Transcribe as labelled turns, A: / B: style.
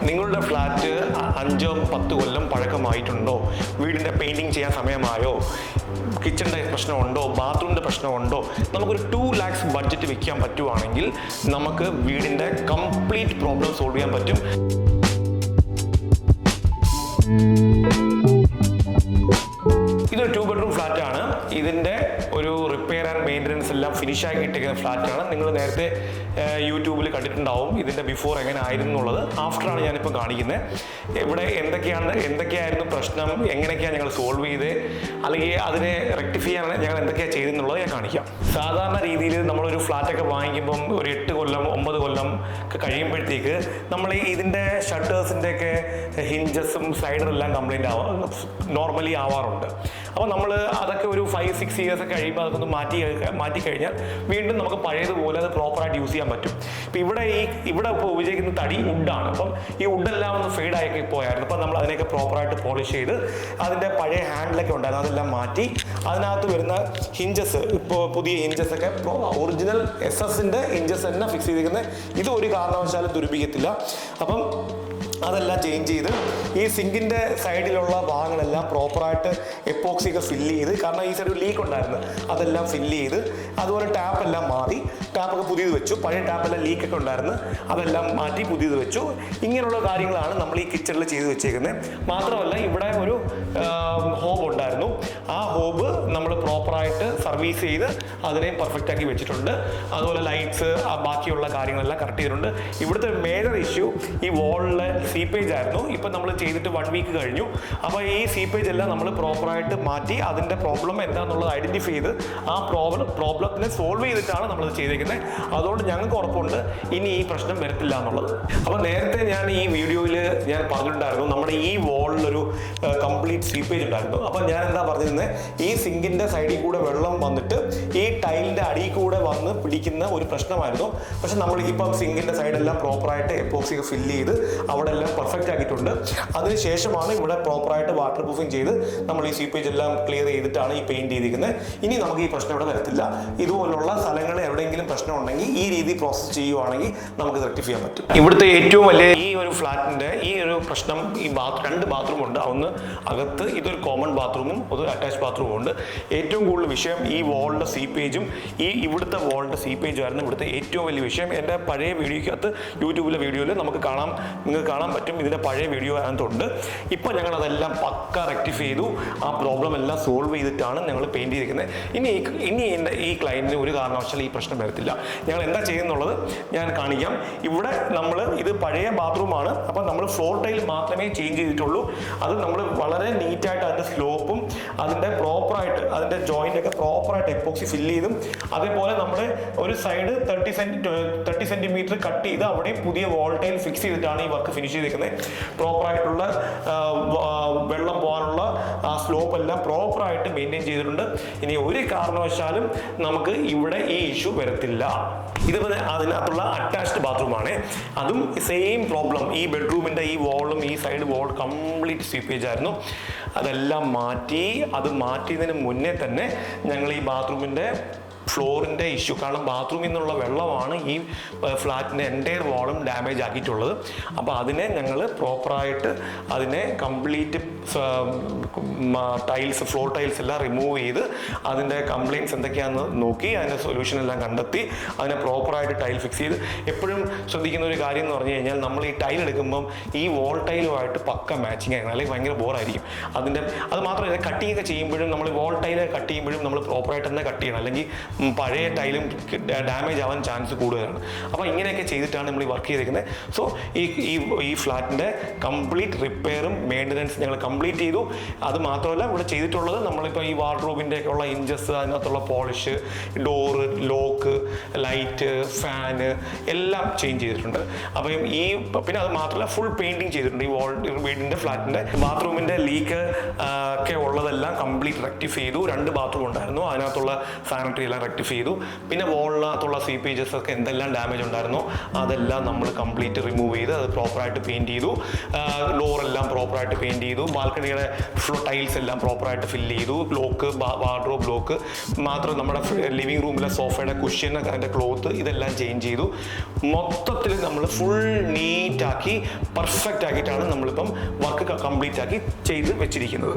A: നിങ്ങളുടെ ഫ്ലാറ്റ് 5-10 കൊല്ലം പഴക്കമായിട്ടുണ്ടോ? വീടിൻ്റെ പെയിൻറ്റിങ് ചെയ്യാൻ സമയമായോ? കിച്ചണിൻ്റെ പ്രശ്നമുണ്ടോ? ബാത്റൂമിൻ്റെ പ്രശ്നമുണ്ടോ? നമുക്കൊരു 2 lakhs ബഡ്ജറ്റ് വെക്കാൻ പറ്റുവാണെങ്കിൽ നമുക്ക് വീടിൻ്റെ കംപ്ലീറ്റ് പ്രോബ്ലം സോൾവ് ചെയ്യാൻ പറ്റും. ഇതൊരു 2 bedroom ഫ്ലാറ്റാണ്. ഇതിൻ്റെ ഒരു റിപ്പയർ ആൻഡ് മെയിൻ്റനൻസ് എല്ലാം ഫിനിഷാക്കി ഇട്ടിരിക്കുന്ന ഫ്ലാറ്റാണ്. നിങ്ങൾ നേരത്തെ യൂട്യൂബിൽ കണ്ടിട്ടുണ്ടാവും ഇതിൻ്റെ ബിഫോർ എങ്ങനെ ആയിരുന്നു എന്നുള്ളത്. ആഫ്റ്ററാണ് ഞാനിപ്പോൾ കാണിക്കുന്നത്. ഇവിടെ എന്തൊക്കെയായിരുന്നു പ്രശ്നം, എങ്ങനെയൊക്കെയാണ് ഞങ്ങൾ സോൾവ് ചെയ്ത്, അല്ലെങ്കിൽ അതിനെ റെക്ടിഫൈ ചെയ്യാൻ ഞങ്ങൾ എന്തൊക്കെയാണ് ചെയ്തെന്നുള്ളത് ഞാൻ കാണിക്കാം. സാധാരണ രീതിയിൽ നമ്മളൊരു ഫ്ലാറ്റൊക്കെ വാങ്ങിക്കുമ്പം ഒരു 8 കൊല്ലം 9 കൊല്ലം ഒക്കെ കഴിയുമ്പോഴത്തേക്ക് നമ്മൾ ഇതിൻ്റെ ഷട്ടേഴ്സിൻ്റെ ഒക്കെ ഹിഞ്ചസും സ്ലൈഡറും എല്ലാം കംപ്ലൈൻറ്റ് നോർമലി ആവാറുണ്ട്. അപ്പോൾ നമ്മൾ അതൊക്കെ ഒരു 5-6 years ഒക്കെ കഴിയുമ്പോൾ അതൊക്കെ ഒന്ന് മാറ്റി കഴിഞ്ഞാൽ വീണ്ടും നമുക്ക് പഴയതുപോലെ അത് പ്രോപ്പറായിട്ട് യൂസ് ചെയ്യാൻ പറ്റും. ഇപ്പോൾ ഇവിടെ ഇപ്പോൾ ഉപയോഗിക്കുന്ന തടി വുഡാണ്. അപ്പം ഈ വുഡെല്ലാം ഒന്ന് ഫെയ്ഡായി പോയായിരുന്നു. അപ്പം നമ്മൾ അതിനെയൊക്കെ പ്രോപ്പറായിട്ട് പോളിഷ് ചെയ്ത് അതിൻ്റെ പഴയ ഹാൻഡിലൊക്കെ ഉണ്ടായിരുന്നു അതെല്ലാം മാറ്റി അതിനകത്ത് വരുന്ന ഹിഞ്ചസ്, ഇപ്പോൾ പുതിയ ഹിഞ്ചസ് ഒക്കെ ഒറിജിനൽ SS-ൻ്റെ ഹിഞ്ചസ് തന്നെ ഫിക്സ് ചെയ്തിരിക്കുന്നത്. ഇത് ഒരു കാരണവശാലും തുരുപ്പിക്കത്തില്ല. അപ്പം അതെല്ലാം ചേഞ്ച് ചെയ്ത് ഈ സിങ്കിൻ്റെ സൈഡിലുള്ള ഭാഗങ്ങളെല്ലാം പ്രോപ്പറായിട്ട് എപ്പോക്സിയൊക്കെ ഫില്ല് ചെയ്ത്, കാരണം ഈ സൈഡ് ലീക്ക് ഉണ്ടായിരുന്നു അതെല്ലാം ഫില്ല് ചെയ്ത്, അതുപോലെ ടാപ്പെല്ലാം മാറി, ടാപ്പൊക്കെ പുതിയത് വെച്ചു, പഴയ ടാപ്പെല്ലാം ലീക്കൊക്കെ ഉണ്ടായിരുന്നു അതെല്ലാം മാറ്റി പുതിയത് വെച്ചു. ഇങ്ങനെയുള്ള കാര്യങ്ങളാണ് നമ്മൾ ഈ കിച്ചണിൽ ചെയ്ത് വെച്ചേക്കുന്നത്. മാത്രമല്ല ഇവിടെ ഒരു ഹോബ് ഉണ്ടായിരുന്നു. ആ ഹോബ് നമ്മൾ പ്രോപ്പറായിട്ട് സർവീസ് ചെയ്ത് അതിനെയും പെർഫെക്റ്റ് ആക്കി വെച്ചിട്ടുണ്ട്. അതുപോലെ ലൈറ്റ്സ് ബാക്കിയുള്ള കാര്യങ്ങളെല്ലാം കറക്റ്റ് ചെയ്തിട്ടുണ്ട്. ഇവിടുത്തെ മേജർ ഇഷ്യൂ ഈ വോളിലെ സീപ്പേജ് ആയിരുന്നു. ഇപ്പം നമ്മൾ ചെയ്തിട്ട് 1 week കഴിഞ്ഞു. അപ്പോൾ ഈ സീപ്പേജ് എല്ലാം നമ്മൾ പ്രോപ്പറായിട്ട് മാറ്റി അതിൻ്റെ പ്രോബ്ലം എന്താണെന്നുള്ളത് ഐഡൻറ്റിഫൈ ചെയ്ത് ആ പ്രോബ്ലത്തിനെ സോൾവ് ചെയ്തിട്ടാണ് നമ്മളിത് ചെയ്തേക്കുന്നത്. അതുകൊണ്ട് ഞങ്ങൾക്ക് ഉറപ്പുണ്ട് ഇനി ഈ പ്രശ്നം വരത്തില്ല എന്നുള്ളത്. അപ്പോൾ നേരത്തെ ഞാൻ ഈ വീഡിയോയിൽ ഞാൻ പറഞ്ഞിട്ടുണ്ടായിരുന്നു നമ്മുടെ ഈ വോളിലൊരു കംപ്ലീറ്റ് സീപ്പേജ് ഉണ്ടായിരുന്നു. അപ്പോൾ ഞാൻ എന്താ പറഞ്ഞിരുന്നത്, ഈ സിങ്കിൻ്റെ സൈഡിൽ കൂടെ വെള്ളം വന്നിട്ട് ഈ ടൈലിൻ്റെ അടിയിൽ കൂടെ വന്ന് പിടിക്കുന്ന ഒരു പ്രശ്നമായിരുന്നു. പക്ഷെ നമ്മൾ ഇപ്പം സിങ്കിൻ്റെ സൈഡെല്ലാം പ്രോപ്പറായിട്ട് എപ്പോക്സിയൊക്കെ ഫില്ല് ചെയ്ത് അവിടെ എല്ലാം പെർഫെക്റ്റ് ആക്കിയിട്ടുണ്ട്. അതിനുശേഷമാണ് ഇവിടെ പ്രോപ്പറായിട്ട് വാട്ടർ പ്രൂഫിങ് ചെയ്ത് നമ്മൾ ഈ സീപ്പേജ് എല്ലാം ക്ലിയർ ചെയ്തിട്ടാണ് ഈ പെയിന്റ് ചെയ്തിരിക്കുന്നത്. ഇനി നമുക്ക് ഈ പ്രശ്നം ഇവിടെ വരത്തില്ല. ഇതുപോലുള്ള സ്ഥലങ്ങളിൽ എവിടെയെങ്കിലും പ്രശ്നം ഉണ്ടെങ്കിൽ ഈ രീതി പ്രോസസ്സ് ചെയ്യുവാണെങ്കിൽ നമുക്ക് റെക്ടിഫൈ ചെയ്യാൻ പറ്റും. ഇവിടുത്തെ ഏറ്റവും വലിയ ഈ ഒരു ഫ്ലാറ്റിന്റെ ഈ ഒരു പ്രശ്നം, ഈ 2 ബാത്റൂം ഉണ്ട്. ഒന്ന് അകത്ത് ഇതൊരു കോമൺ ബാത്റൂമും ഒരു അറ്റാച്ച് ബാത്റൂമും ഉണ്ട്. ഏറ്റവും കൂടുതൽ വിഷയം ഈ വോളിന്റെ സീപ്പേജും ഇവിടുത്തെ വോളിന്റെ സീപ്പേജും ആയിരുന്നു ഇവിടുത്തെ ഏറ്റവും വലിയ വിഷയം. എൻ്റെ പഴയ വീഡിയോക്കകത്ത് യൂട്യൂബിലെ വീഡിയോയിൽ നിങ്ങൾക്ക് കാണാൻ പറ്റും. ഇതിൻ്റെ പഴയ വീഡിയോ അതിനകത്തുണ്ട്. ഇപ്പോൾ ഞങ്ങൾ അതെല്ലാം പക്ക റെക്ടിഫൈ ചെയ്തു. ആ പ്രോബ്ലം എല്ലാം സോൾവ് ചെയ്തിട്ടാണ് ഞങ്ങൾ പെയിന്റ് ചെയ്തിരിക്കുന്നത്. ഇനി ഈ ക്ലയൻറ്റിന് ഒരു കാരണവശാലും ഈ പ്രശ്നം വരത്തില്ല. ഞങ്ങൾ എന്താ ചെയ്യുന്നുള്ളത് ഞാൻ കാണിക്കാം. ഇവിടെ ഇത് പഴയ ബാത്റൂമാണ്. അപ്പം നമ്മൾ ഫ്ലോർ ടൈൽ മാത്രമേ ചേഞ്ച് ചെയ്തിട്ടുള്ളൂ. അത് നമ്മൾ വളരെ നീറ്റായിട്ട് അതിൻ്റെ സ്ലോപ്പും അതിൻ്റെ പ്രോപ്പറായിട്ട് അതിൻ്റെ ജോയിൻ്റൊക്കെ പ്രോപ്പറായിട്ട് എപ്പോക്സി ഫില്ല് ചെയ്തും, അതേപോലെ നമ്മുടെ ഒരു സൈഡ് 30 സെൻറ്റിമീറ്റർ കട്ട് ചെയ്ത് അവിടെ പുതിയ വോൾ ടൈൽ ഫിക്സ് ചെയ്തിട്ടാണ് ഈ വർക്ക് ഫിനിഷ് ചെയ്തിരിക്കുന്നത്. പ്രോപ്പറായിട്ടുള്ള വെള്ളം പോകാനുള്ള സ്ലോപ്പ് എല്ലാം പ്രോപ്പറായിട്ട് മെയിൻറ്റെയിൻ ചെയ്തിട്ടുണ്ട്. ഇനി ഒരു കാരണവശാലും നമുക്ക് ഇവിടെ ഈ ഇഷ്യൂ വരത്തില്ല. ഇതുപോലെ അതിനകത്തുള്ള അറ്റാച്ച്ഡ് ബാത്റൂമാണ്. അതും സെയിം പ്രോബ്ലം. ഈ ബെഡ്റൂമിൻ്റെ ഈ വോളും ഈ സൈഡ് വോൾ കംപ്ലീറ്റ് സ്വീപ്പേജ് ആയിരുന്നു. അതെല്ലാം മാറ്റിയതിന് മുന്നേ തന്നെ ഞങ്ങൾ ഈ ബാത്റൂമിൻ്റെ ഫ്ലോറിൻ്റെ ഇഷ്യൂ, കാരണം ബാത്റൂമിൽ നിന്നുള്ള വെള്ളമാണ് ഈ ഫ്ലാറ്റിൻ്റെ എൻ്റയർ വാളും ഡാമേജ് ആക്കിയിട്ടുള്ളത്. അപ്പോൾ അതിനെ ഞങ്ങൾ പ്രോപ്പറായിട്ട് അതിനെ കംപ്ലീറ്റ് ഫ്ലോർ ടൈൽസ് എല്ലാം റിമൂവ് ചെയ്ത് അതിൻ്റെ കംപ്ലയിൻറ്റ്സ് എന്തൊക്കെയാണെന്ന് നോക്കി അതിൻ്റെ സൊല്യൂഷൻ എല്ലാം കണ്ടെത്തി അതിനെ പ്രോപ്പറായിട്ട് ടൈൽ ഫിക്സ് ചെയ്ത്. എപ്പോഴും ശ്രദ്ധിക്കുന്ന ഒരു കാര്യം എന്ന് പറഞ്ഞു കഴിഞ്ഞാൽ നമ്മൾ ഈ ടൈൽ എടുക്കുമ്പം ഈ വോൾ ടൈലുമായിട്ട് പക്ക മാച്ചിങ് ആയിരുന്നു, അല്ലെങ്കിൽ ഭയങ്കര ബോറായിരിക്കും. അത് മാത്രമല്ല കട്ടിങ് ഒക്കെ ചെയ്യുമ്പോഴും നമ്മൾ വോൾ ടൈൽ കട്ട് ചെയ്യുമ്പോഴും നമ്മൾ പ്രോപ്പറായിട്ട് തന്നെ കട്ട് ചെയ്യണം, അല്ലെങ്കിൽ പഴയ ടൈലും ഡാമേജ് ആവാൻ ചാൻസ് കൂടുതലാണ്. അപ്പോൾ ഇങ്ങനെയൊക്കെ ചെയ്തിട്ടാണ് നമ്മൾ ഈ വർക്ക് ചെയ്തിരിക്കുന്നത്. സോ ഈ ഫ്ലാറ്റിൻ്റെ കംപ്ലീറ്റ് റിപ്പയറും മെയിൻ്റനൻസ് ഞങ്ങൾ കംപ്ലീറ്റ് ചെയ്തു. അത് മാത്രമല്ല ഇവിടെ ചെയ്തിട്ടുള്ളത് നമ്മളിപ്പോൾ ഈ വാർഡ്രോബിൻ്റെ ഒക്കെ ഉള്ള ഇഞ്ചസ്, അതിനകത്തുള്ള polish, door, lock, light, fan എല്ലാം ചേഞ്ച് ചെയ്തിട്ടുണ്ട്. അപ്പം പിന്നെ അത് മാത്രമല്ല ഫുൾ പെയിൻറ്റിങ് ചെയ്തിട്ടുണ്ട്. ഈ വീടിൻ്റെ ഫ്ലാറ്റിൻ്റെ ബാത്റൂമിൻ്റെ ലീക്ക് ഒക്കെ ഉള്ളതെല്ലാം കംപ്ലീറ്റ് റെക്ടിഫൈ ചെയ്തു. 2 ബാത്റൂം ഉണ്ടായിരുന്നു, അതിനകത്തുള്ള സാനിറ്ററി എല്ലാം റെക്ടിഫൈ ചെയ്തു. പിന്നെ വോളിനകത്തുള്ള സീപ്പേജസ് ഒക്കെ എന്തെല്ലാം ഡാമേജ് ഉണ്ടായിരുന്നോ അതെല്ലാം നമ്മൾ കംപ്ലീറ്റ് റിമൂവ് ചെയ്ത് അത് പ്രോപ്പറായിട്ട് പെയിൻറ്റ് ചെയ്തു. ഡോറെല്ലാം പ്രോപ്പറായിട്ട് പെയിൻറ്റ് ചെയ്തു. ബാൽക്കണിയുടെ ടൈൽസ് എല്ലാം പ്രോപ്പറായിട്ട് ഫില്ല് ചെയ്തു. ലോക്ക്, വാർഡ്രോബ് ലോക്ക് മാത്രം, നമ്മുടെ ലിവിങ് റൂമിലെ സോഫയുടെ കുഷ്യൻ, അതിൻ്റെ ക്ലോത്ത് ഇതെല്ലാം ചേഞ്ച് ചെയ്തു. മൊത്തത്തിൽ നമ്മൾ ഫുൾ നീറ്റാക്കി പെർഫെക്റ്റ് ആക്കിയിട്ടാണ് നമ്മളിപ്പം വർക്ക് കംപ്ലീറ്റ് ആക്കി ചെയ്ത് വെച്ചിരിക്കുന്നത്.